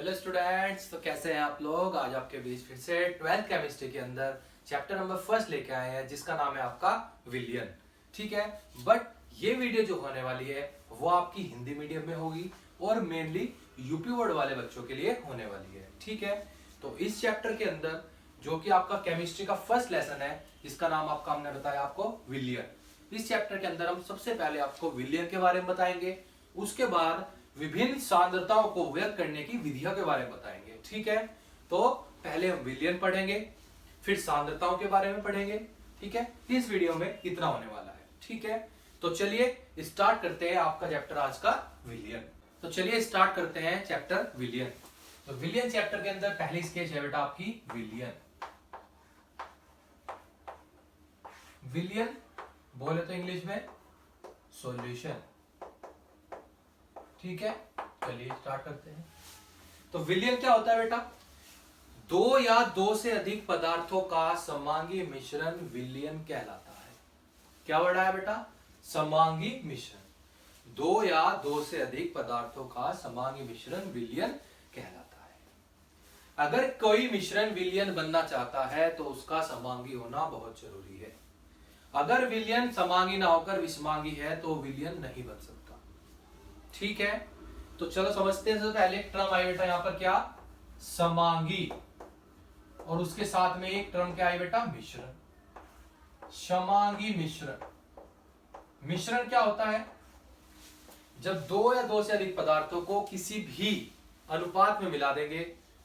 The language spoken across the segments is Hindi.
हेलो स्टूडेंट्स, तो कैसे हैं आप लोग। आज आपके बीच फिर से 12th केमिस्ट्री के अंदर चैप्टर नंबर फर्स्ट लेके आए हैं, जिसका नाम है आपका विलियन। ठीक है, बट ये वीडियो जो होने वाली है वो आपकी हिंदी मीडियम में होगी और मेनली यूपी बोर्ड वाले बच्चों के लिए होने वाली है। ठीक है, तो इस चैप्टर के अंदर जो कि आपका केमिस्ट्री का फर्स्ट लेसन है, जिसका नाम आपका हमने बताया आपको विलियन। इस चैप्टर के अंदर हम सबसे पहले आपको विलियन के बारे में बताएंगे, उसके बाद विभिन्न सांद्रताओं को व्यक्त करने की विधियों के बारे में बताएंगे। ठीक है, तो पहले हम विलियन पढ़ेंगे, फिर सांद्रताओं के बारे में पढ़ेंगे। ठीक है, इस वीडियो में इतना होने वाला है। ठीक है, तो चलिए स्टार्ट करते हैं आपका चैप्टर आज का विलियन। तो चलिए स्टार्ट करते हैं चैप्टर विलियन। तो विलियन चैप्टर के अंदर पहली स्टेज है बेटा आपकी विलियन। विलियन बोले तो इंग्लिश में सॉल्यूशन। ठीक है, चलिए स्टार्ट करते हैं। तो विलियन क्या होता है बेटा? दो या दो से अधिक पदार्थों का समांगी मिश्रण विलियन कहलाता है। क्या वर्ड आया बेटा? समांगी मिश्रण। दो या दो से अधिक पदार्थों का समांगी मिश्रण विलियन कहलाता है। अगर कोई मिश्रण विलियन बनना चाहता है तो उसका समांगी होना बहुत जरूरी है। अगर विलियन समांगी ना होकर विषमांगी है तो विलियन नहीं बन सकता। ठीक है, तो चलो समझते हैं। सबसे पहले टर्म आई बेटा यहाँ पर क्या? समांगी, और उसके साथ में एक टर्म क्या आई बेटा? मिश्रण। समांगी मिश्रण। मिश्रण क्या होता है? जब दो या दो से अधिक पदार्थों को किसी भी अनुपात में मिला देंगे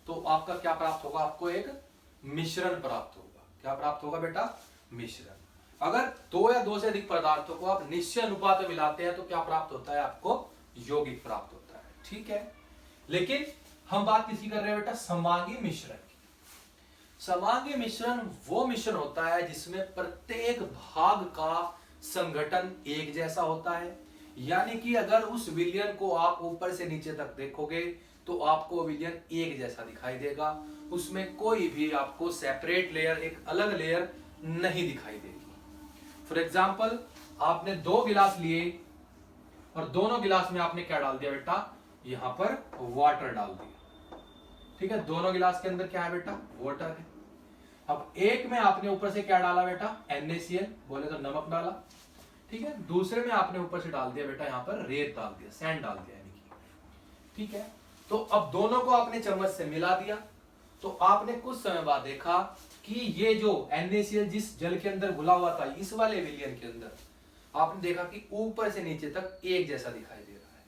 तो आपका क्या प्राप्त होगा? आपको एक मिश्रण प्राप्त होगा। क्या प्राप्त होगा बेटा? मिश्रण। अगर दो या दो से अधिक पदार्थों को आप निश्चय अनुपात में मिलाते हैं तो क्या प्राप्त होता है? आपको यौगिक प्राप्त होता है। ठीक है, लेकिन हम बात किसी कर रहे हैं बेटा? समांगी मिश्रण की। समांगी मिश्रण वो मिश्रण होता है जिसमें प्रत्येक भाग का संगठन एक जैसा होता है। यानी कि अगर उस विलियन को आप ऊपर से नीचे तक देखोगे तो आपको विलियन एक जैसा दिखाई देगा। उसमें कोई भी आपको सेपरेट लेयर, एक अलग लेयर नहीं दिखाई देगी। फॉर एग्जाम्पल, आपने दो गिलास लिए और दोनों गिलास में आपने क्या डाल दिया बेटा? यहां पर वाटर डाल दिया। ठीक है, दोनों गिलास के अंदर क्या है बेटा? वाटर है। अब एक में आपने ऊपर से क्या डाला बेटा? NaCl, बोले तो नमक डाला। ठीक है, दूसरे में आपने ऊपर से डाल दिया बेटा यहाँ पर रेत डाल दिया, सैंड डाल दिया यानी कि। ठीक है, तो अब दोनों को आपने चम्मच से मिला दिया तो आपने कुछ समय बाद देखा कि ये जो NaCl जिस जल के अंदर घुला हुआ था, इस वाले विलियन के अंदर आपने देखा कि ऊपर से नीचे तक एक जैसा दिखाई दे रहा है।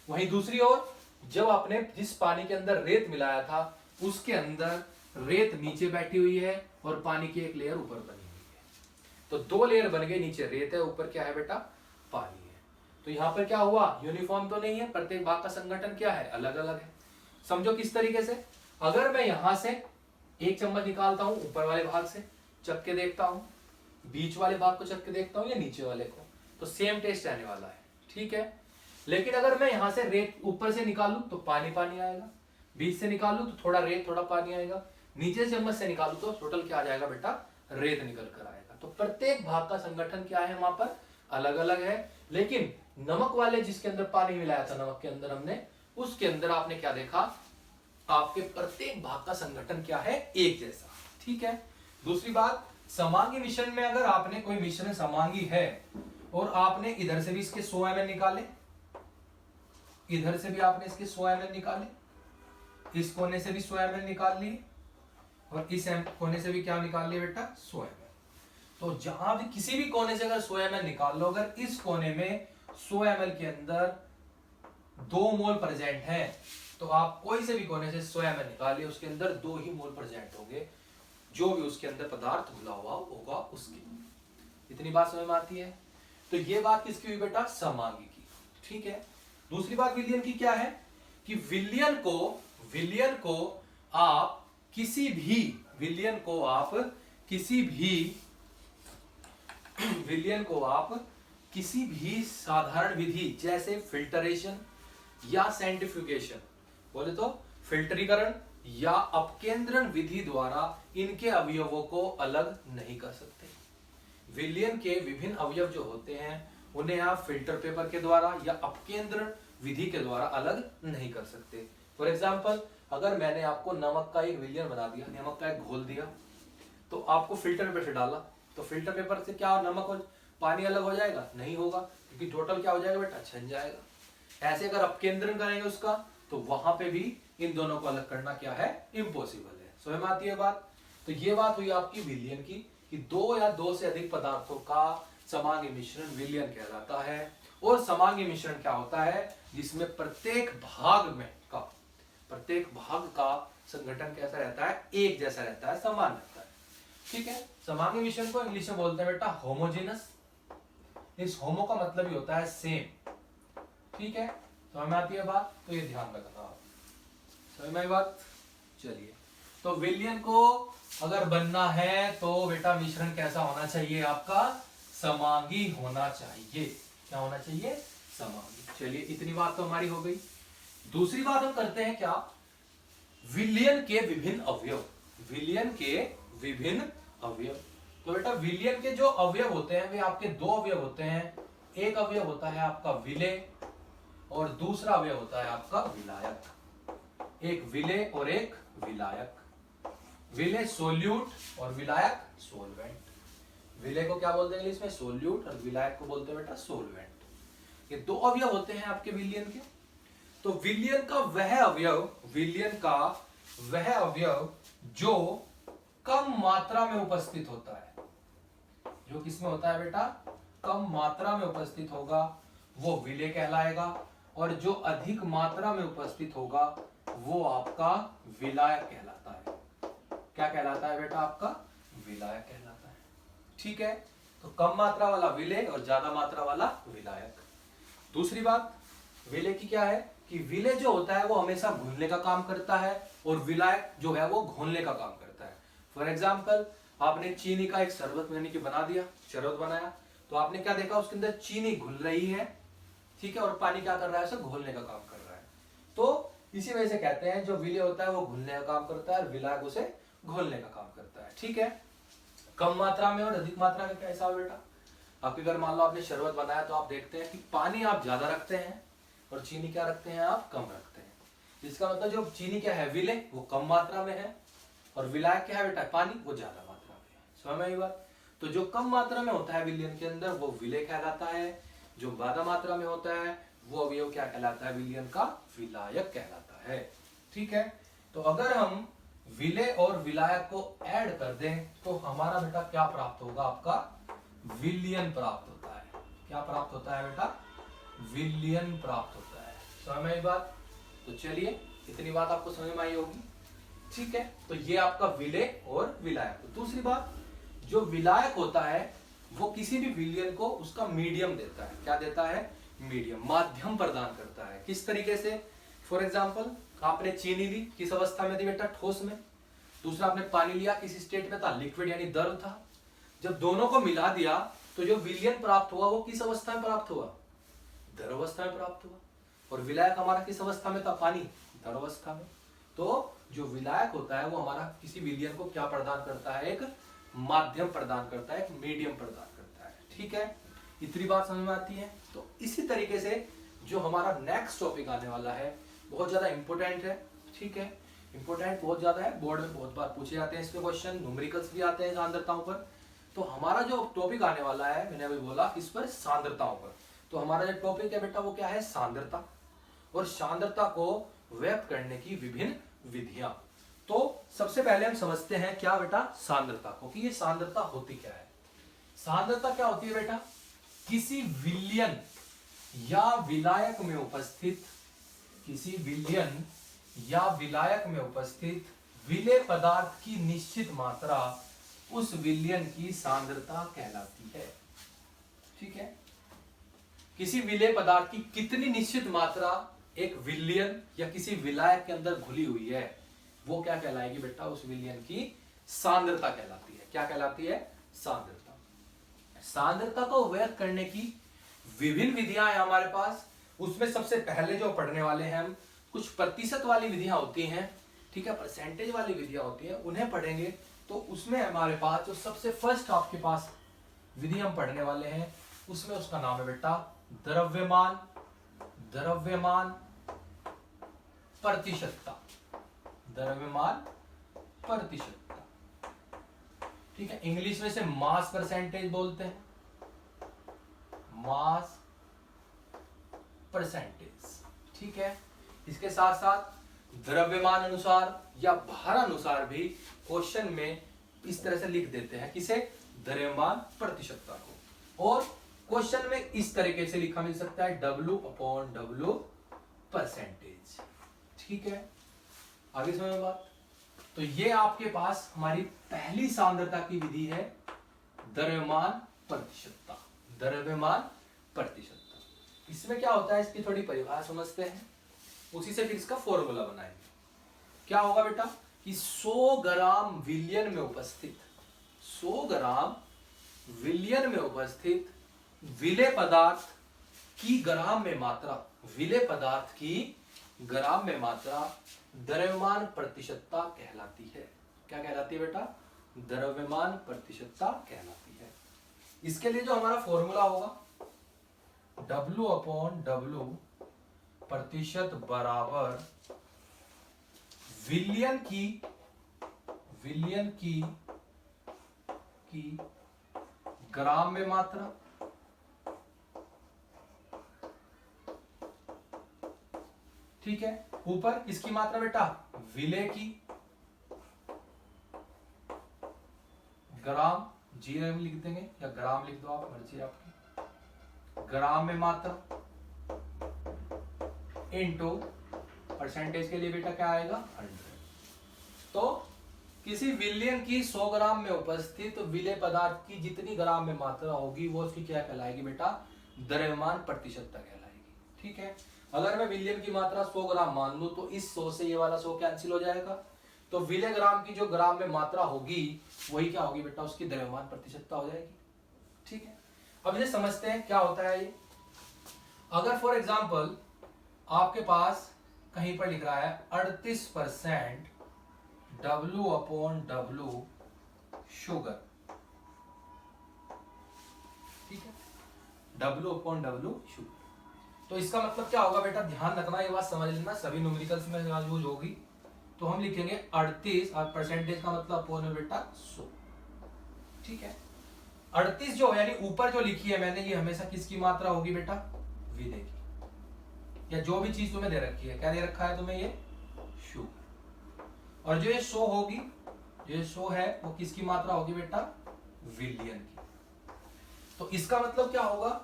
वहीं दूसरी ओर जब आपने जिस पानी के अंदर रेत मिलाया था उसके अंदर रेत नीचे बैठी हुई है और पानी की एक लेयर ऊपर बनी हुई है। तो दो लेयर बन गई, नीचे रेत है, ऊपर क्या है बेटा? पानी है। तो यहां पर क्या हुआ? यूनिफॉर्म तो नहीं है, प्रत्येक भाग का संगठन क्या है? अलग अलग है। समझो किस तरीके से, अगर मैं यहां से एक चम्मच निकालता हूं, ऊपर वाले भाग से चख के देखता हूं, बीच वाले भाग को चख के देखता हूं या नीचे वाले को, तो सेम टेस्ट आने वाला है। ठीक है, लेकिन अगर मैं यहां से रेत ऊपर से निकालूं तो पानी पानी आएगा, बीच से निकालूं तो थोड़ा रेत थोड़ा पानी आएगा, नीचे से चम्मच से निकालूं तो टोटल क्या आ जाएगा बेटा? रेत निकल कर आएगा। तो प्रत्येक भाग का संगठन क्या है? वहां पर अलग अलग है। लेकिन नमक वाले जिसके अंदर पानी मिलाया था, नमक के अंदर हमने, उसके अंदर आपने क्या देखा? आपके प्रत्येक भाग का संगठन क्या है? एक जैसा। ठीक है, दूसरी बात, समांगी मिश्रण में अगर आपने कोई मिश्रण समांगी है और आपने इधर से भी इसके 100 ml निकाले, इधर से भी आपने इसके 100 ml निकाले, इस कोने से भी 100 ml निकाल लिए और इस कोने से भी क्या निकाल लिए बेटा? 100 ml। तो जहां भी किसी भी कोने से अगर 100 ml निकाल लो, अगर इस कोने में 100 ml के अंदर 2 मोल प्रेजेंट है तो आप कोई से भी कोने से 100 ml निकालिए, उसके अंदर 2 ही मोल प्रेजेंट होंगे, जो भी उसके अंदर पदार्थ घुला हुआ होगा उसकी। इतनी बात समझ में आती है? तो ये बात किसकी हुई बेटा? समांगी की। ठीक है, दूसरी बात विलियन की क्या है कि विलियन को आप किसी भी विलियन को आप किसी भी साधारण विधि जैसे फिल्टरेशन या सेंट्रीफ्यूगेशन, बोले तो फिल्टरीकरण या अपकेंद्रण विधि द्वारा इनके अवयवों को अलग नहीं कर सकते। विलियन के विभिन्न अवयव जो होते हैं उन्हें आप फिल्टर पेपर के द्वारा या अपकेंद्रण विधि के द्वारा अलग नहीं कर सकते। फॉर एग्जाम्पल, अगर मैंने आपको नमक का एक विलियन बना दिया, नमक का एक घोल दिया, तो आपको फिल्टर पेपर से डाला, तो फिल्टर पेपर से क्या नमक और पानी अलग हो जाएगा? नहीं होगा, क्योंकि टोटल क्या हो जाएगा बेटा? छन जाएगा। ऐसे अगर अपकेंद्रण करेंगे उसका, तो वहां पे भी इन दोनों को अलग करना क्या है? इम्पॉसिबल है। समझ में आती है बात? तो ये बात हुई आपकी विलियन की, कि दो या दो से अधिक पदार्थों का समांगी मिश्रण विलियन कहलाता है। और समांगी मिश्रण क्या होता है? जिसमें प्रत्येक भाग का संगठन कैसा रहता है? एक जैसा रहता है, समान रहता है। ठीक है। समांगी मिश्रण को इंग्लिश में बोलते हैं बेटा होमोजेनस। इस होमो का मतलब ही होता है सेम। ठीक है, समझ में आती है बात? तो ये ध्यान रखना आप। समझ में आई बात? चलिए, तो विलियन को अगर बनना है तो बेटा मिश्रण कैसा होना चाहिए आपका? समांगी होना चाहिए। क्या होना चाहिए? समांगी। चलिए, इतनी बात तो हमारी हो गई। दूसरी बात हम करते हैं क्या? विलियन के विभिन्न अवयव। विलियन के विभिन्न अवयव। तो बेटा विलियन के जो अवयव होते हैं वे आपके दो अवयव होते हैं। एक अवयव होता है आपका विलेय और दूसरा अवयव होता है आपका विलायक। एक विलेय और एक विलायक। विलेय सोल्यूट और विलायक सोलवेंट। विलेय को क्या बोलते हैं इंग्लिश में? सोल्यूट। और विलायक को बोलते हैं बेटा सोलवेंट। ये दो अवयव होते हैं आपके विलियन के। तो विलियन का वह अवयव जो कम मात्रा में उपस्थित होता है, जो किसमें होता है बेटा? कम मात्रा में उपस्थित होगा, वो विलेय कहलाएगा। और जो अधिक मात्रा में उपस्थित होगा वो आपका विलायक कहलाता है। क्या कहलाता है बेटा? आपका विलायक कहलाता है। ठीक है, तो कम मात्रा वाला विलेय और ज्यादा मात्रा वाला विलायक। दूसरी बात विलेय की क्या है कि विलेय जो होता है वो हमेशा घुलने का काम करता है और विलायक जो है वो घोलने का काम करता है। फॉर एग्जाम्पल, आपने चीनी का एक शरबत यानी कि बना दिया, शरबत बनाया, तो आपने क्या देखा? उसके अंदर चीनी घुल रही है, ठीक है, और पानी क्या कर रहा है? उसे घोलने का काम कर रहा है। तो इसी वजह से कहते हैं जो विलेय होता है वो घुलने का काम करता है और विलायक उसे घोलने का काम करता है। ठीक है। कम मात्रा में और अधिक मात्रा का क्या हिसाब बेटा? आपके घर मान लो आपने शरबत बनाया, तो आप देखते हैं कि पानी आप ज्यादा रखते हैं और चीनी क्या रखते हैं? आप कम रखते हैं। इसका मतलब जो चीनी क्या है? विलेय, वो कम मात्रा में है, और विलायक क्या है बेटा? पानी, वो ज्यादा मात्रा में है। समझ में आई बात? तो जो कम मात्रा में होता है विलियन के अंदर वो विलेय कहलाता है। जो ज्यादा मात्रा में होता है वो अवयव क्या कहलाता है? विलियन का विलायक कहलाता है। ठीक है, तो अगर हम विलेय और विलायक को ऐड कर दें तो हमारा बेटा क्या प्राप्त होगा? आपका विलियन प्राप्त होता है। क्या प्राप्त होता है बेटा? विलियन प्राप्त होता है। समझ में आई बात? तो चलिए, इतनी बात आपको समझ में आई होगी। ठीक है, तो ये आपका विलेय और विलायक। तो दूसरी बात, जो विलायक होता है वो किसी भी विलियन को उसका मीडियम देता है। क्या देता है? मीडियम, माध्यम प्रदान करता है। किस तरीके से? फॉर एग्जाम्पल, आपने चीनी ली, किस अवस्था में थी बेटा? ठोस में। दूसरा आपने पानी लिया, किस स्टेट में था? लिक्विड यानी द्रव था। जब दोनों को मिला दिया तो जो विलियन प्राप्त हुआ वो किस अवस्था में प्राप्त हुआ? द्रव अवस्था में प्राप्त हुआ। और विलायक हमारा किस अवस्था में था? पानी, द्रव अवस्था में। तो जो विलायक होता है वो हमारा किसी विलियन को क्या प्रदान करता है? एक माध्यम प्रदान करता है, एक मीडियम प्रदान करता है। ठीक है, इतनी बात समझ में आती है? तो इसी तरीके से जो हमारा नेक्स्ट टॉपिक आने वाला है बहुत ज्यादा इंपॉर्टेंट है। ठीक है, इंपॉर्टेंट बहुत ज्यादा है, बोर्ड में बहुत बार पूछे जाते हैं इसके क्वेश्चन, न्यूमेरिकल्स भी आते हैं सांद्रताओं पर। तो हमारा जो टॉपिक आने वाला है, मैंने अभी बोला इस पर सांद्रताओं पर, तो हमारा जो टॉपिक है बेटा वो क्या है? सांद्रता। और सांद्रता को व्यक्त करने की विभिन्न विधियां। तो सबसे पहले हम समझते हैं क्या बेटा? सांद्रता को, कि ये सांद्रता होती क्या है। सांद्रता क्या होती है बेटा? किसी विलयन या विलायक में उपस्थित, किसी विलयन या विलायक में उपस्थित विलेय पदार्थ की निश्चित मात्रा उस विलयन की सांद्रता कहलाती है। ठीक है, किसी विलेय पदार्थ की कितनी निश्चित मात्रा एक विलयन या किसी विलायक के अंदर घुली हुई है वो क्या कहलाएगी बेटा? उस विलयन की सांद्रता कहलाती है। क्या कहलाती है? सांद्रता। सांद्रता को व्यक्त करने की विभिन्न विधियां हैं हमारे पास। उसमें सबसे पहले जो पढ़ने वाले हैं हम, कुछ प्रतिशत वाली विधियां होती हैं, ठीक है, परसेंटेज वाली विधियां होती हैं, उन्हें पढ़ेंगे। तो उसमें हमारे पास जो सबसे फर्स्ट आपके पास विधि हम पढ़ने वाले हैं उसमें उसका नाम है बेटा द्रव्यमान, द्रव्यमान प्रतिशतता। द्रव्यमान प्रतिशतता। ठीक है, इंग्लिश में से मास परसेंटेज बोलते हैं, मास परसेंटेज। ठीक है, इसके साथ साथ द्रव्यमान अनुसार या भार अनुसार भी क्वेश्चन में इस तरह से लिख देते हैं, किसे, द्रव्यमान प्रतिशतता को। और क्वेश्चन में इस तरीके से लिखा मिल सकता है W/W परसेंटेज। ठीक है, आगे समझ बात। तो ये आपके पास हमारी पहली सांद्रता की विधि है, द्रव्यमान प्रतिशतता, द्रव्यमान प्रतिशतता। इसमें क्या होता है, इसकी थोड़ी परिभाषा समझते हैं, उसी से फिर इसका फॉर्मूला बनाएंगे। क्या होगा बेटा कि 100 ग्राम विलयन में उपस्थित, 100 ग्राम विलयन में उपस्थित विलेय पदार्थ की ग्राम में मात्रा, विलेय पदार्थ की ग्राम में मात्रा द्रव्यमान प्रतिशतता कहलाती है। क्या कहलाती है बेटा, द्रव्यमान प्रतिशतता कहलाती है। इसके लिए जो हमारा फॉर्मूला होगा W/W प्रतिशत बराबर विलयन की ग्राम में मात्रा, ठीक है, ऊपर किसकी मात्रा बेटा, विलेय की, ग्राम, जीएम लिख देंगे या ग्राम लिख दो आप, मर्जी आपकी, ग्राम में मात्रा इनटू परसेंटेज के लिए बेटा क्या आएगा 100। तो किसी विलयन की 100 ग्राम में उपस्थित विलेय पदार्थ की जितनी ग्राम में मात्रा होगी वो उसकी क्या कहलाएगी बेटा, द्रव्यमान प्रतिशतता कहलाएगी। ठीक है, अगर मैं विलयन की मात्रा 100 ग्राम मान लूं तो इस 100 से ये वाला 100 कैंसिल हो जाएगा, तो विलेय ग्राम की जो ग्राम में मात्रा होगी वही क्या होगी बेटा, उसकी द्रव्यमान प्रतिशतता हो जाएगी। ठीक है, अब इसे समझते हैं क्या होता है ये। अगर फॉर एग्जाम्पल आपके पास कहीं पर लिख रहा है 38% W/W शुगर, ठीक है, W/W शुगर, तो इसका मतलब क्या होगा बेटा, ध्यान रखना, ये बात समझ लेना, सभी न्यूमेरिकल्स में यूज होगी। तो हम लिखेंगे 38 और परसेंटेज का मतलब अपॉन में बेटा 100। ठीक है, 38 जो है यानी ऊपर जो लिखी है मैंने, ये हमेशा किसकी मात्रा होगी बेटा, विलेय की, या जो भी चीज तुम्हें दे रखी है, क्या दे रखा है तुम्हें, ये शुगर, और जो ये 100 होगी, जो ये 100 है वो किसकी मात्रा होगी बेटा, विलयन की। तो इसका मतलब क्या होगा,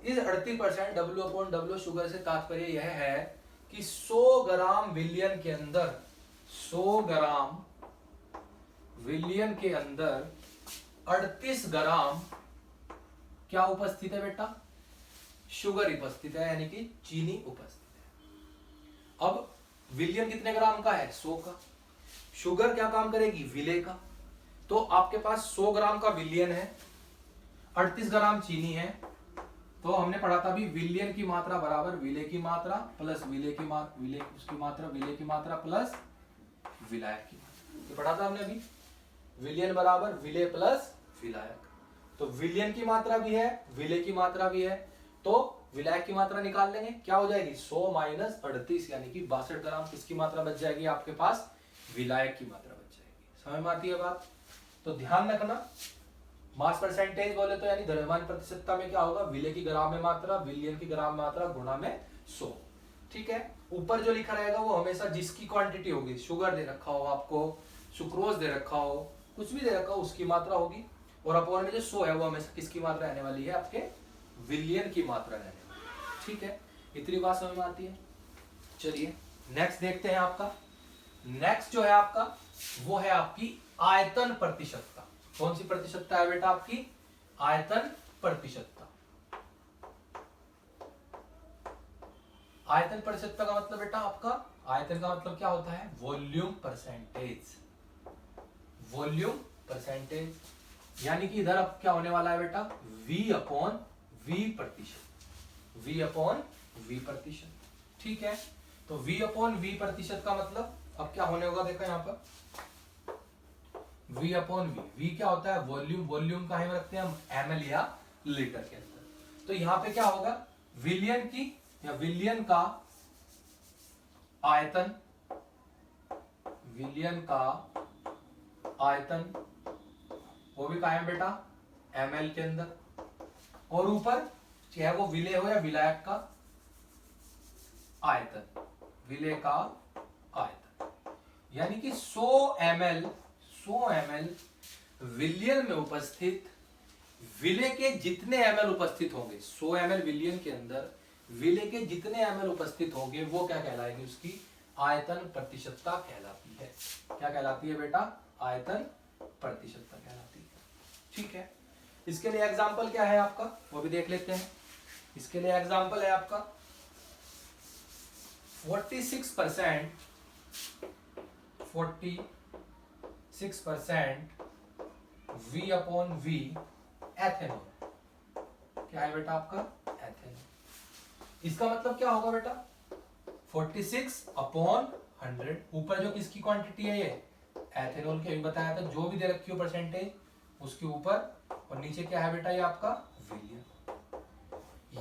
इस 38% W/W शुगर से तात्पर्य यह है कि 100 ग्राम विलयन के अंदर, 100 ग्राम विलयन के अंदर 38 ग्राम क्या उपस्थित है बेटा, शुगर उपस्थित है, यानी कि चीनी उपस्थित है। अब विलयन कितने ग्राम का है, 100 का, शुगर क्या काम करेगी, विलेय का। तो आपके पास 100 ग्राम का विलयन है, 38 ग्राम चीनी है, तो हमने पढ़ा था अभी विलयन की मात्रा बराबर विलेय की मात्रा प्लस विलेय की मात्रा प्लस विलायक की मात्रा, ये पढ़ा था हमने अभी, विलयन बराबर विलेय प्लस विलायक। तो विलयन की मात्रा भी है, विलेय की मात्रा भी है, तो विलायक की मात्रा निकाल लेंगे, क्या हो जाएगी 100 माइनस 38, यानी कि 62 ग्राम किसकी मात्रा बच जाएगी आपके पास, विलायक की मात्रा बच जाएगी। समझ में आती है बात। तो ध्यान रखना, मास परसेंटेज बोले तो यानी द्रव्यमान प्रतिशतता में क्या होगा, विलेय की ग्राम में मात्रा, विलयन की ग्राम में मात्रा गुणा में 100। ठीक है, ऊपर जो लिखा रहेगा वो हमेशा जिसकी क्वांटिटी होगी, शुगर दे रखा हो आपको, सुक्रोज दे रखा हो, कुछ भी दे रखा हो, उसकी मात्रा होगी, और अपॉन में जो 100 है वो हमेशा किसकी मात्रा रहने वाली है, आपके विलयन की मात्रा रहने वाली है। ठीक है, इतनी बात समझ में आती है। चलिए नेक्स्ट देखते हैं, आपका नेक्स्ट जो है आपका वो है आपकी आयतन प्रतिशतता। कौन सी प्रतिशतता है बेटा, आपकी आयतन प्रतिशतता। आयतन प्रतिशतता का मतलब बेटा आपका, आयतन का मतलब क्या होता है, वॉल्यूम परसेंटेज, वॉल्यूम परसेंटेज, यानी कि इधर अब क्या होने वाला है बेटा, V/V प्रतिशत, V/V प्रतिशत। ठीक है, तो V/V प्रतिशत का मतलब अब क्या होने होगा, देखो यहाँ पर V/V, V क्या होता है, वॉल्यूम, वॉल्यूम का हम रखते हैं हम ml या लीटर के अंदर। तो यहाँ पे क्या होगा, विलयन की या विलयन का आयतन, विलयन का आयतन, वो भी कायम बेटा ml के अंदर, और ऊपर चाहे वो विलेय हो या विलायक का आयतन, विलेय का आयतन, यानी कि 100 ml विलयन में उपस्थित विलेय के जितने ml उपस्थित होंगे, 100 ml विलयन के अंदर विलेय के जितने ml उपस्थित होंगे वो क्या कहलाएगी, उसकी आयतन प्रतिशतता कहलाती है। क्या कहलाती है बेटा, आयतन प्रतिशतता कहलाती है। ठीक है, इसके लिए एग्जांपल क्या है आपका, वो भी देख लेते हैं। इसके लिए एग्जांपल है आपका 46% V/V एथेनॉल। क्या है बेटा आपका, एथेनॉल। इसका मतलब क्या होगा बेटा, 46/100, ऊपर जो किसकी क्वांटिटी है, ये एथेनॉल की, अभी बताया था, जो भी दे रखी हो परसेंटेज उसके ऊपर, और नीचे क्या है बेटा, ये आपका विलयन।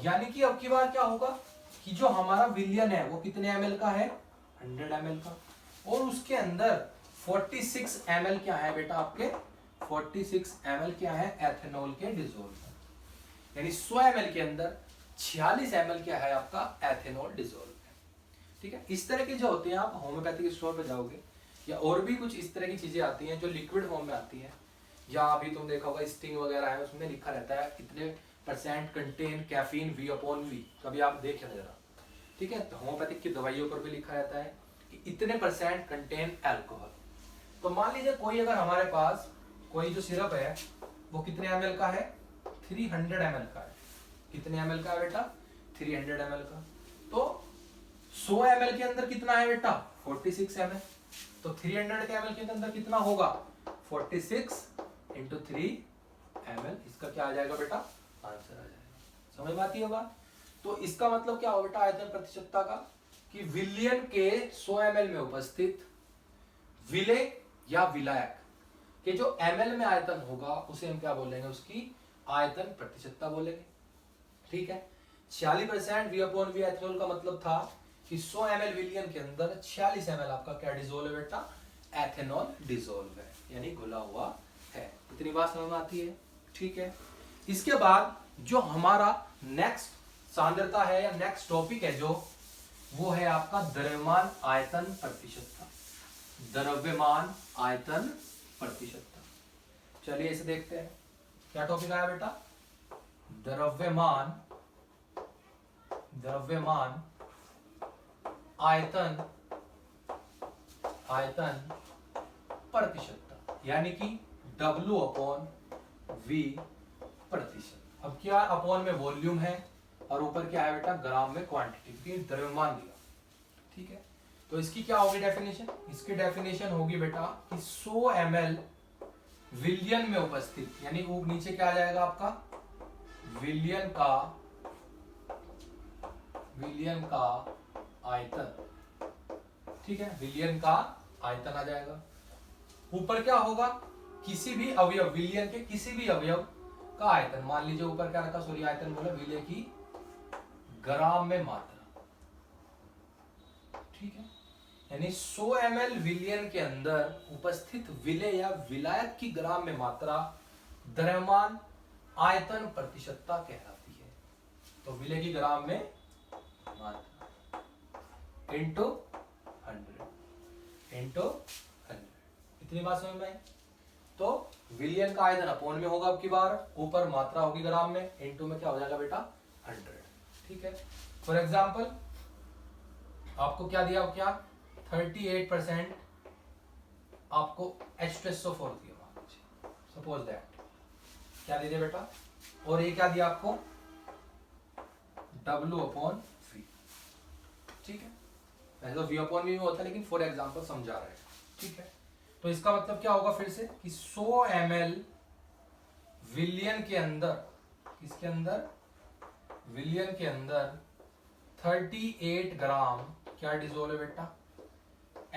यानी कि अब की बार क्या होगा कि जो हमारा विलयन है वो कितने ml का है, 100 ml का, और उसके अंदर 46 ml क्या है बेटा आपके, 46 ml क्या है, एथेनॉल के डिसॉल्व। यानी 100 ml के अंदर 46 ml क्या है आपका, एथेनॉल डिसॉल्व है। ठीक है, इस तरह के जो होते हैं, आप होम्योपैथिक स्टोर पे जाओगे या और भी कुछ इस तरह की चीजें आती हैं जो लिक्विड फॉर्म में आती हैं, या अभी तुम देखा होगा स्टिंग वगैरह है, उसमें लिखा रहता है कितने % कंटेन कैफीन V/V, कभी आप देखें जरा। ठीक है, तो होम्योपैथिक की दवाइयों पर भी लिखा रहता है कि इतने % कंटेन अल्कोहल। तो मान लीजिए कोई अगर हमारे पास कोई जो सिरप है वो कितने ml का है, 300 ml का है। कितने ml का है बेटा, 300 ml का। तो 100 ml के अंदर कितना है बेटा, 46 ml। तो 300 के ml के अंदर कितना होगा, 46 × 3 ml। इसका क्या आ जाएगा बेटा, आंसर आ जाएगा। समझ में आती है बात। तो इसका मतलब क्या हो बेटा, आयतन प्रतिशतता का, कि विलयन के 100 ml में उपस्थित विलेय या विलायक कि जो ml में आयतन होगा उसे हम क्या बोलेंगे, उसकी आयतन प्रतिशतता बोलेंगे। ठीक है, 46% V/V एथेनॉल का मतलब था कि 100 ml विलयन के अंदर 46 ml आपका क्या डिसॉल्व है बेटा, एथेनॉल डिसॉल्व है, यानी घुला हुआ है। इतनी बात समझ में आती है। ठीक है, इसके बाद जो हमारा नेक्स्ट सांद्रता है या नेक्स्ट टॉपिक है जो, वो है आपका द्रव्यमान आयतन प्रतिशतता। द्रव्यमान आयतन प्रतिशतता, चलिए इसे देखते हैं। क्या टॉपिक आया बेटा, द्रव्यमान आयतन प्रतिशतता, यानी कि W/V प्रतिशत। अब क्या, अपॉन में वॉल्यूम है और ऊपर क्या है बेटा, ग्राम में क्वांटिटी, द्रव्यमान दिया। ठीक है, तो इसकी क्या होगी डेफिनेशन, इसकी डेफिनेशन होगी बेटा कि 100 ml विलयन में उपस्थित, यानी वो नीचे क्या आ जाएगा आपका, विलयन का आयतन। ठीक है, विलयन का आयतन आ जाएगा। ऊपर क्या होगा, किसी भी अवयव, विलयन के किसी भी अवयव का आयतन। मान लीजिए ऊपर क्या रखा, सॉरी आयतन बोला, विलेय की ग्राम में मात्रा। ठीक है, यानी 100 ml विलयन के अंदर उपस्थित विलेय या विलायक की ग्राम में मात्रा द्रव्यमान आयतन प्रतिशतता कहलाती है। तो विलेय की ग्राम में मात्रा इंटू 100। इतनी बात समझ में आई। तो विलयन का आयतन अपॉन में होगा अब की बार, ऊपर मात्रा होगी ग्राम में, इंटू में क्या हो जाएगा बेटा, 100। ठीक है, फॉर एग्जाम्पल आपको क्या दिया, क्या 38% आपको H2SO4 दिया, सपोज दैट, क्या दे दिया बेटा, और ये क्या दिया आपको, W/V। ठीक है, वैसे तो V/V होता है, लेकिन फॉर एग्जाम्पल समझा रहे हैं। ठीक है, तो इसका मतलब क्या होगा फिर से, कि 100 ml विलयन के अंदर, किसके अंदर, विलयन के अंदर 38 ग्राम क्या डिसॉल्व है बेटा,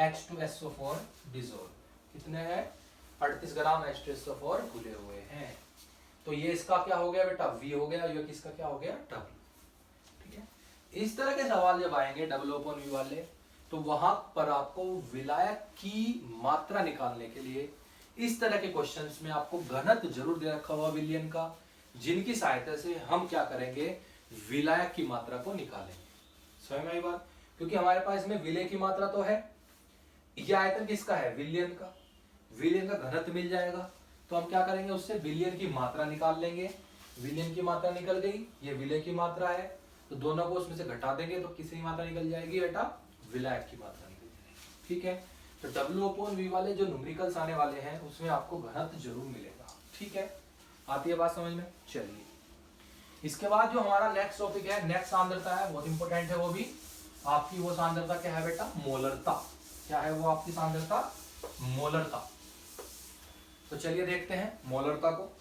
H2SO4 डिसॉल्व। कितने हैं, 38 ग्राम H2SO4 घुले हुए हैं। तो ये इसका क्या हो गया बेटा, V हो गया, ये किसका क्या हो गया, W। ठीक है, इस तरह के सवाल जब आएंगे W/V वाले, तो वहां पर आपको विलायक की मात्रा निकालने के लिए इस तरह के क्वेश्चंस में आपको घनत्व जरूर दे रखा हुआ विलयन का, जिनकी सहायता से हम क्या करेंगे, विलायक की मात्रा को निकालेंगे। समझ में आई बात? क्योंकि हमारे पास में विलय की मात्रा तो है, यह आयतन किसका है, विलयन का। विलयन का घनत्व मिल जाएगा तो हम क्या करेंगे, उससे विलयन की मात्रा निकाल लेंगे। विलयन की मात्रा निकल गई, ये विलय की मात्रा है, तो दोनों को उसमें से घटा देंगे तो किसकी मात्रा निकल जाएगी बेटा, विलायक की मात्रा निकल जाएगी। ठीक है, तो W/V वाले जो न्यूमेरिकल्स आने वाले हैं उसमें आपको घनत्व जरूर मिलेगा। ठीक है, आती है बात समझ में? चलिए, इसके बाद जो हमारा नेक्स्ट टॉपिक है, नेक्स्ट सांद्रता है, बहुत इंपॉर्टेंट है वो भी आपकी। वो सांद्रता क्या है बेटा, मोलरता। क्या है वो आपकी सांद्रता, मोलरता। तो चलिए देखते हैं मोलरता को।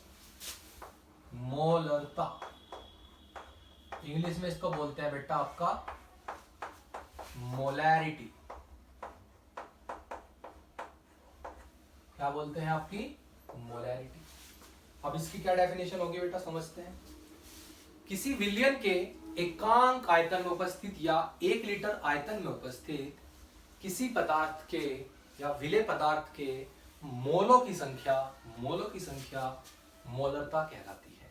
मोलरता इंग्लिश में इसको बोलते हैं बेटा आपका मोलैरिटी। क्या बोलते हैं आपकी, मोलैरिटी। अब इसकी क्या डेफिनेशन होगी बेटा, समझते हैं। किसी विलयन के एकांक आयतन में उपस्थित या 1 लीटर आयतन में उपस्थित किसी पदार्थ के या विलेय पदार्थ के मोलों की संख्या मोलरता कहलाती है।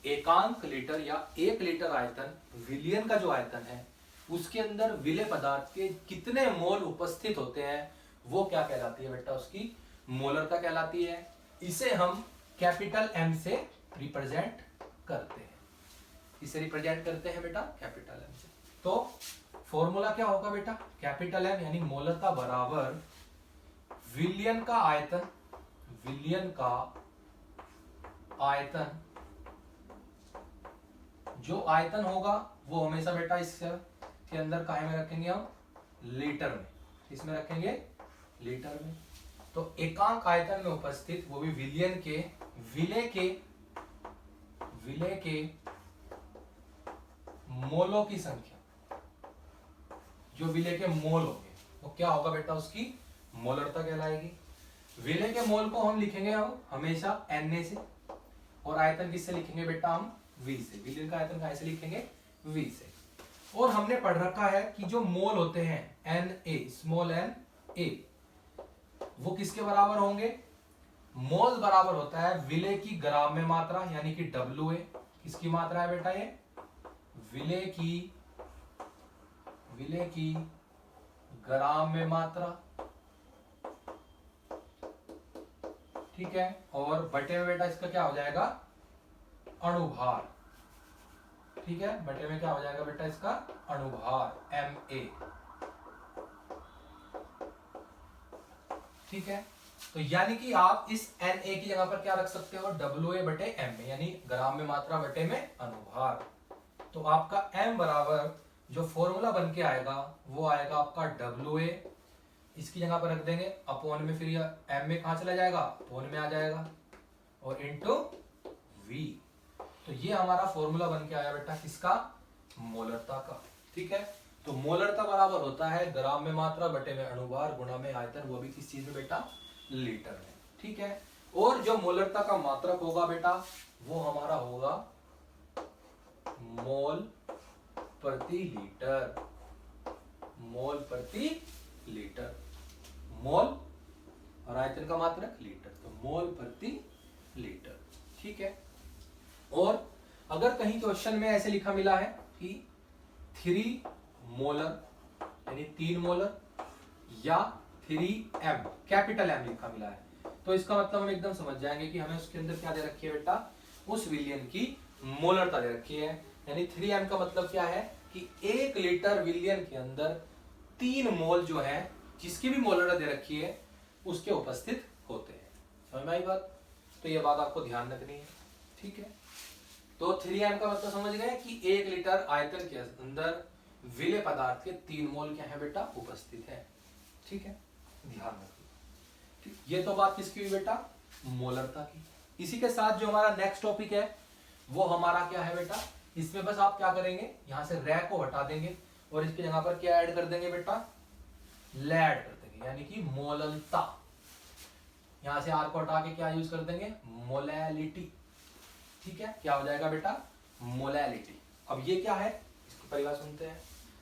एकांक लीटर या 1 लीटर आयतन विलयन का जो आयतन है उसके अंदर विलेय पदार्थ के कितने मोल उपस्थित होते हैं वो क्या कहलाती है बेटा, उसकी मोलरता कहलाती है। इसे हम कैपिटल M से रिप्रेजेंट करते हैं। इसे रिप्रेजेंट करते हैं बेटा कैपिटल M से। तो फॉर्मूला क्या होगा बेटा, कैपिटल M यानी मोलरता बराबर विलयन का आयतन, जो आयतन होगा वो हमेशा बेटा इसके अंदर काहे में रखेंगे हम, लीटर में। इसमें रखेंगे लीटर में। तो एकांक आयतन में उपस्थित वो भी विलयन के विलय के मोलों की संख्या, जो विलय के मोल होंगे वो क्या होगा बेटा, उसकी मोलरता कहलाएगी। विलय के मोल को हम लिखेंगे हम हमेशा Na से, और आयतन किससे लिखेंगे बेटा, हम V से। विलयन का आयतन कैसे लिखेंगे, V से। और हमने पढ़ रखा है कि जो मोल होते हैं Na, स्मॉल n a, वो किसके बराबर होंगे, मोल बराबर होता है विलय की ग्राम में मात्रा यानी कि WA। किसकी मात्रा है बेटा, ये विलय की ग्राम में मात्रा। ठीक है, और बटे में बेटा इसका क्या हो जाएगा, अणुभार। ठीक है, बटे में क्या हो जाएगा बेटा इसका, अणुभार Ma। ठीक है, तो यानी कि आप इस Na की जगह पर क्या रख सकते हो, WA बटे Ma, यानी ग्राम में मात्रा बटे में अणुभार। तो आपका M बराबर जो फॉर्मूला बन के आएगा वो आएगा आपका WA, इसकी जगह पर रख देंगे अपॉन में, फिर ये M में कहां चला जाएगा, अपॉन में आ जाएगा, और इनटू V। तो ये हमारा फॉर्मूला बन के आया बेटा किसका, मोलरता का। ठीक है, तो मोलरता बराबर होता है ग्राम में मात्रा बटे में अणुभार गुणा में आयतन, वो भी किस चीज में बेटा, लीटर में। ठीक है, और जो मोलरता का मात्रक होगा बेटा वो हमारा होगा मोल प्रति लीटर। मोल प्रति लीटर, मोल और आयतन का मात्रक लीटर, तो मोल प्रति लीटर। ठीक है, और अगर कहीं क्वेश्चन में ऐसे लिखा मिला है कि 3 मोलर यानी 3 मोलर या 3M, कैपिटल M लिखा मिला है, तो इसका मतलब हम एकदम समझ जाएंगे कि हमें उसके अंदर क्या दे रखी है बेटा, उस विलयन की मोलरता दे रखी है। यानी 3M का मतलब क्या है कि 1 लीटर विलयन के अंदर 3 मोल जो है, जिसकी भी मोलरता दे रखी है, उसके उपस्थित होते हैं। समझ में आई बात? तो ये बात आपको ध्यान रखनी है। ठीक है, तो 3M का मतलब समझ गए कि 1 लीटर आयतन के अंदर विलेय पदार्थ के 3 मोल क्या है बेटा, उपस्थित है। ठीक है, ध्यान रखिए। ये तो बात किसकी हुई बेटा, मोलरता की। इसी के साथ जो हमारा नेक्स्ट टॉपिक है वो हमारा क्या है बेटा, इसमें बस आप क्या करेंगे, यहां से रै को हटा देंगे और इसकी जगह पर क्या ऐड कर देंगे बेटा, लैड कर देंगे, यानी कि मोललता। यहां से आर को हटा के क्या यूज कर देंगे, मोलैलिटी। ठीक है, क्या हो जाएगा बेटा, मोलैलिटी। अब ये क्या है, इसकी परिभाषा सुनते हैं।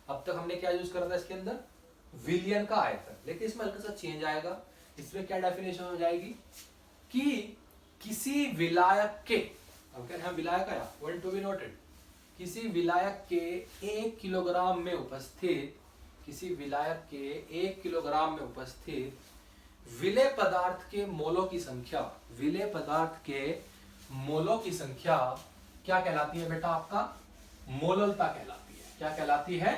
अब तक हमने क्या यूज करा था इसके अंदर, विलयन का आयतन। लेकिन इसमें हल्का सा चेंज आएगा। इसमें क्या डेफिनेशन हो जाएगी कि किसी विलायक के, अब क्या हम विलायक आया, पॉइंट टू बी नोटेड, किसी विलायक के 1 किलोग्राम में उपस्थित, किसी विलायक के 1 किलोग्राम में उपस्थित विलेय पदार्थ के मोलों की संख्या, विलेय पदार्थ के मोलों की संख्या क्या कहलाती है बेटा? आपका मोललता कहलाती है। क्या कहलाती है?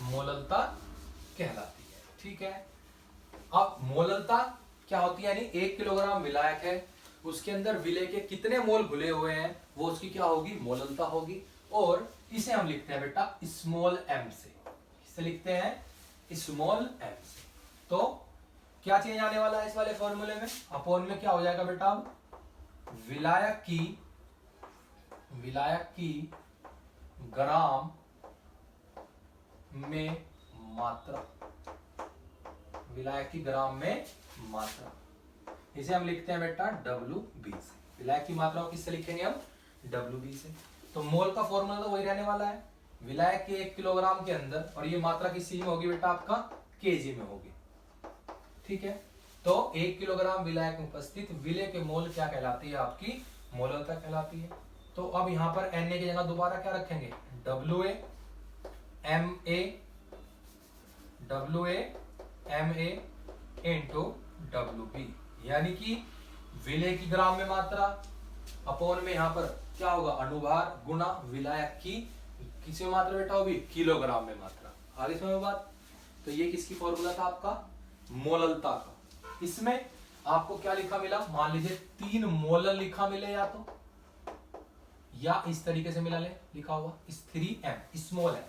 मोललता कहलाती है। ठीक है। अब मोललता क्या होती है? यानी 1 किलोग्राम विलायक है, उसके अंदर विलेय के कितने मोल घुले हुए हैं, वो उसकी क्या होगी? मोललता होगी। और इसे हम लिखते हैं बेटा स्मॉल m से। इसे लिखते हैं स्मॉल m से। तो क्या चेंज आने वाला है इस वाले फॉर्मूले में? अपोन में क्या हो जाएगा बेटा? अब विलायक की ग्राम में मात्रा, विलायक की ग्राम में मात्रा, इसे हम लिखते हैं बेटा WB से। विलायक की मात्रा को किससे लिखेंगे हम? WB से। तो मोल का फॉर्मूला तो वही रहने वाला है, विलायक के 1 किलोग्राम के अंदर, और ये मात्रा किसी में होगी बेटा? आपका केजी में होगी। ठीक है। तो 1 किलोग्राम विलायक में उपस्थित विलेय के मोल क्या कहलाती है? आपकी मोललता कहलाती है। तो अब यहां पर Na की जगह दोबारा क्या रखेंगे? WA इंटू WB, यानी कि विलेय की ग्राम में मात्रा अपोन में यहां पर क्या होगा? अनुभार गुना विलायक की किसी में मात्रा बेटा होगी? किलोग्राम में मात्रा। आगे समझ बात? तो ये किसकी फॉर्मूला था? आपका मोललता का। इसमें आपको क्या लिखा मिला? मान लीजिए 3 मोलल लिखा मिले, या इस तरीके से मिला ले लिखा हुआ 3m स्मॉल है,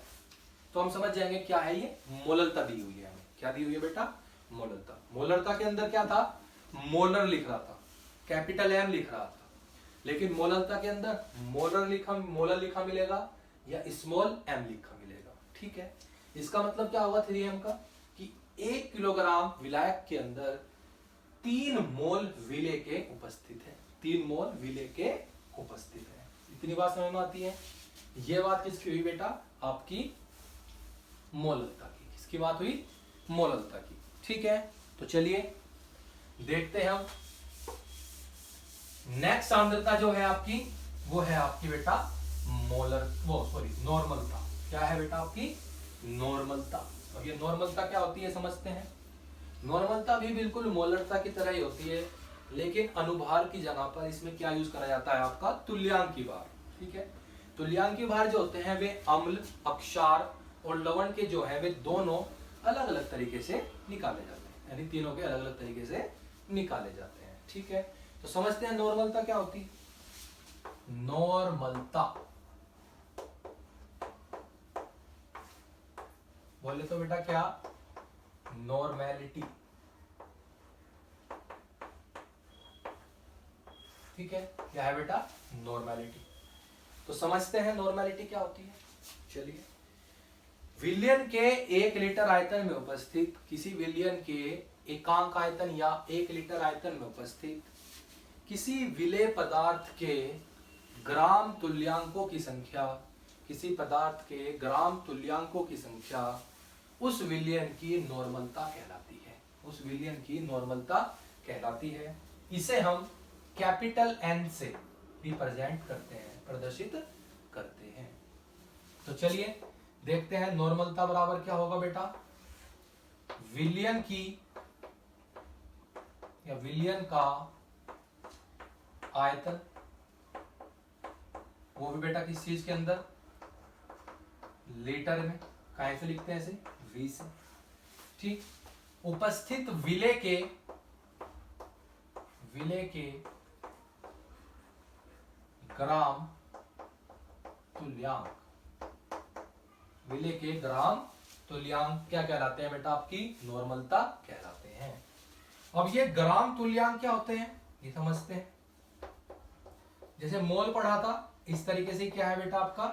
तो हम समझ जाएंगे क्या है ये? मोललता दी हुई है हमें। क्या दी हुई है बेटा? मोललता। मोललता के अंदर क्या था? मोलर लिख रहा था, कैपिटल M लिख रहा था। लेकिन मोललता के अंदर मोलर लिखा मिलेगा या स्मॉल m लिखा मिलेगा। ठीक है। इसका मतलब क्या होगा 3m का? कि 1 किलोग्राम विलायक के अंदर 3 मोल विलेय के उपस्थित है। 3 मोल विलेय के उपस्थित है। इतनी बात समझ में आती है? ये बात किसकी हुई बेटा? आपकी मोललता की। किसकी बात हुई? मोललता की। ठीक है। तो चलिए देखते हैं हम नेक्स्ट सांद्रता जो है आपकी, वो है आपकी बेटा नॉर्मलता। क्या है बेटा? आपकी नॉर्मलता। अब ये नॉर्मलता क्या होती है समझते हैं। नॉर्मलता भी बिल्कुल मोलरता की तरह ही होती है, लेकिन अनुभार की जगह पर इसमें क्या यूज करा जाता है? आपका तुल्यांकी भार। ठीक है। तुल्यांकी भार जो होते हैं वे अम्ल, अक्षार और लवण के जो है वे दोनों अलग अलग तरीके से निकाले जाते हैं, यानी तीनों के अलग अलग तरीके से निकाले जाते हैं। ठीक है। तो समझते हैं नॉर्मलता क्या होती है। नॉर्मलता बोले तो बेटा क्या? नॉर्मेलिटी। ठीक है। क्या है बेटा? नॉर्मेलिटी। तो समझते हैं नॉर्मेलिटी क्या होती है। चलिए, विलयन के 1 लीटर आयतन में उपस्थित किसी विलयन के एकांक आयतन या 1 लीटर आयतन में उपस्थित किसी विलेय पदार्थ के ग्राम तुल्यांकों की संख्या, किसी पदार्थ के ग्राम तुल्यांकों की संख्या उस विलयन की नॉर्मलता कहलाती है। उस विलयन की नॉर्मलता कहलाती है। इसे हम कैपिटल N से रिप्रेजेंट करते हैं, प्रदर्शित करते हैं। तो चलिए देखते हैं नॉर्मलता बराबर क्या होगा बेटा? विलयन की या विलयन का आयतन, वो भी बेटा किस चीज के अंदर? लीटर में। कैसे लिखते हैं इसे? V से। ठीक। उपस्थित विलेय के ग्राम तुल्यांक, विलेय के ग्राम तुल्यांक क्या कहलाते हैं बेटा? आपकी नॉर्मलता कहलाते हैं। अब ये ग्राम तुल्यांक क्या होते हैं ये समझते हैं। जैसे मोल पढ़ा था, इस तरीके से क्या है बेटा? आपका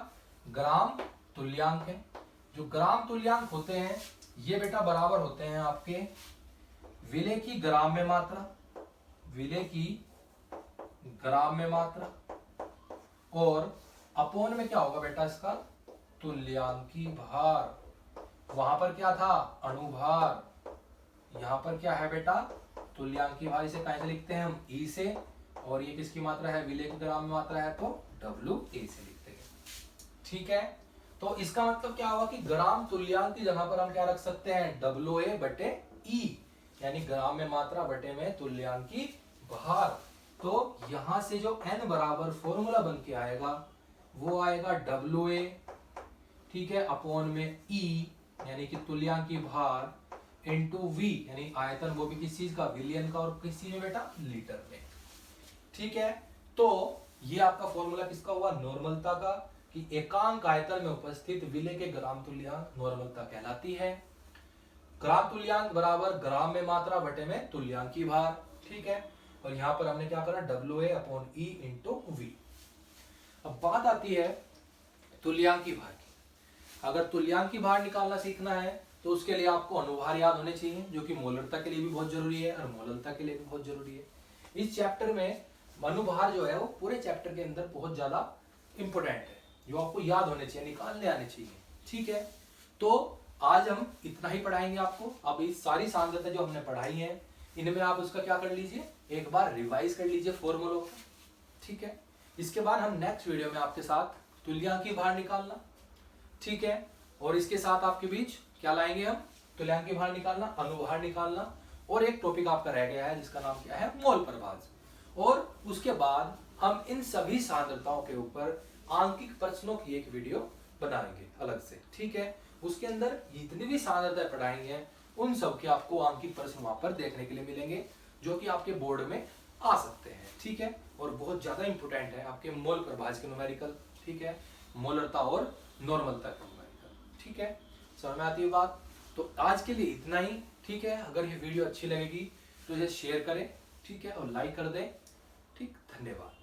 ग्राम तुल्यांक है। जो ग्राम तुल्यांक होते हैं ये बेटा बराबर होते हैं आपके विलेय की ग्राम में मात्रा, विलेय की ग्राम में मात्रा, और अपोन में क्या होगा बेटा? इसका तुल्यांकी भार। वहां पर क्या था, अणुभार, यहां पर क्या है बेटा, तुल्यांकी भार। इसे कैसे लिखते हैं हम, ई से, और ये किसकी मात्रा है, विलेय की ग्राम में मात्रा है तो डब्ल्यू ए से लिखते हैं। ठीक है, तो इसका मतलब क्या हुआ कि ग्राम तुल्यांक की जगह पर हम क्या रख सकते हैं, डब्ल्यू ए बटे ई, यानी ग्राम में मात्रा बटे में तुल्यांकी भार। तो यहां से जो n बराबर फॉर्मूला बन के आएगा वो आएगा डब्ल्यू ए, ठीक है, अपॉन में ई यानी कि तुल्यांकी भार इंटू वी यानी आयतन, वो भी किस चीज का, विलियन का, और किस चीज में बेटा, लीटर में। ठीक है, तो ये आपका फॉर्मूला किसका हुआ, नॉर्मलता का, कि एकांक आयतन में उपस्थित विलेय के ग्राम तुल्यांक नॉर्मलता कहलाती है। ग्राम तुल्यांक बराबर ग्राम में मात्रा बटे में तुल्यांकी भार। ठीक है, और यहां पर हमने क्या करा, W A upon E into V. अब बात आती है तुल्यांकी भार की। अगर तुल्यांकी भार निकालना सीखना है तो उसके लिए आपको अनुभार याद होने चाहिए, जो कि मोलरता के लिए भी बहुत जरूरी है और मोलरता के लिए भी बहुत जरूरी है। इस चैप्टर में अनुभार जो है वो पूरे चैप्टर के अंदर बहुत ज्यादा इंपोर्टेंट है, जो आपको याद होने चाहिए, निकालने आने चाहिए। ठीक है, तो आज हम इतना ही पढ़ाएंगे आपको। अब ये सारी सांद्रता जो हमने पढ़ाई है इनमें आप उसका क्या कर लीजिए, एक बार रिवाइज कर लीजिए फॉर्मूलों को। ठीक है, इसके बाद हम नेक्स्ट वीडियो में आपके साथ तुल्यांकी भार निकालना, ठीक है, और इसके साथ आपके बीच क्या लाएंगे हम, तुल्यांकी भार निकालना, अनुभार निकालना, और एक टॉपिक आपका रह गया है जिसका नाम क्या है, मोल प्रभाज। और उसके बाद हम इन सभी सांद्रताओं के ऊपर आंकिक प्रश्नों की एक वीडियो बनाएंगे अलग से। ठीक है, उसके अंदर जितनी भी सांद्रताएं पढ़ाई हैं उन सब के आपको आंकिक प्रश्न वहां पर देखने के लिए मिलेंगे, जो कि आपके बोर्ड में आ सकते हैं। ठीक है, और बहुत ज्यादा इंपोर्टेंट है आपके मोल प्रभाज के न्यूमेरिकल। ठीक है, मोलरता और नॉर्मलता के न्यूमेरिकल। ठीक है, समझ में आती है बात। तो आज के लिए इतना ही। ठीक है, अगर ये वीडियो अच्छी लगेगी तो इसे शेयर करें, ठीक है, और लाइक कर दें। ठीक, धन्यवाद।